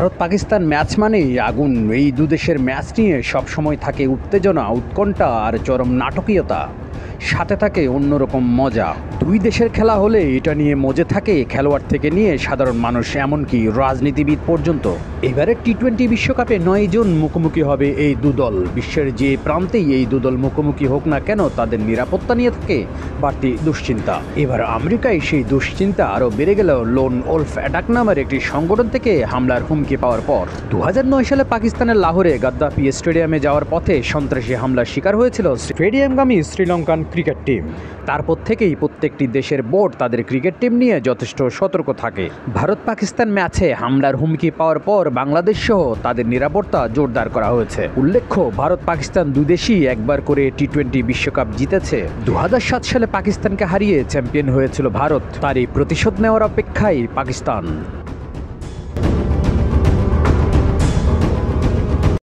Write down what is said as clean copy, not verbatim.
Bharat Pakistan match মানেই আগুন। এই দুদেশের ম্যাচ নিয়ে সবসময় থাকে উত্তেজনা, উৎকণ্ঠা আর চরম নাটকীয়তা, সাথে থাকে অন্যরকম মজা। দুই দেশের খেলা হলে এটা নিয়ে মজে থাকে খেলোয়াড় থেকে নিয়ে সাধারণ মানুষ, এমনকি রাজনীতিবিদ পর্যন্ত। এবারে টি-20 বিশ্বকাপে 9 জুন মুখোমুখি হবে এই দুদল। বিশ্বের যে প্রান্তেই এই দুদল মুখোমুখি হোক না কেন, তাদের নিরাপত্তা নিয়ে থাকে বাড়তি দুশ্চিন্তা। এবার আমেরিকায় সেই দুশ্চিন্তা আরও বেড়ে গেল লোন ওলফ অ্যাটাক নামের একটি সংগঠন থেকে হামলার হুমকি পাওয়ার পর। 2009 সালে পাকিস্তানের লাহোরে গাদ্দাফি স্টেডিয়ামে যাওয়ার পথে সন্ত্রাসী হামলার শিকার হয়েছিল স্টেডিয়ামগামী শ্রীলঙ্কান ক্রিকেট টিম। তারপর থেকেই প্রত্যেকটি দেশের বোর্ড তাদের ক্রিকেট টিম নিয়ে যথেষ্ট সতর্ক থাকে। ভারত পাকিস্তান ম্যাচে হামলার হুমকি পাওয়ার পর বাংলাদেশ সহ তাদের নিরাপত্তা জোরদার করা হয়েছে। উল্লেখ্য, ভারত পাকিস্তান দুই দেশই একবার করে টি-20 বিশ্বকাপ জিতেছে। 2007 সালে পাকিস্তানকে হারিয়ে চ্যাম্পিয়ন হয়েছিল ভারত। তারই প্রতিশোধ নেওয়ার অপেক্ষায় পাকিস্তান।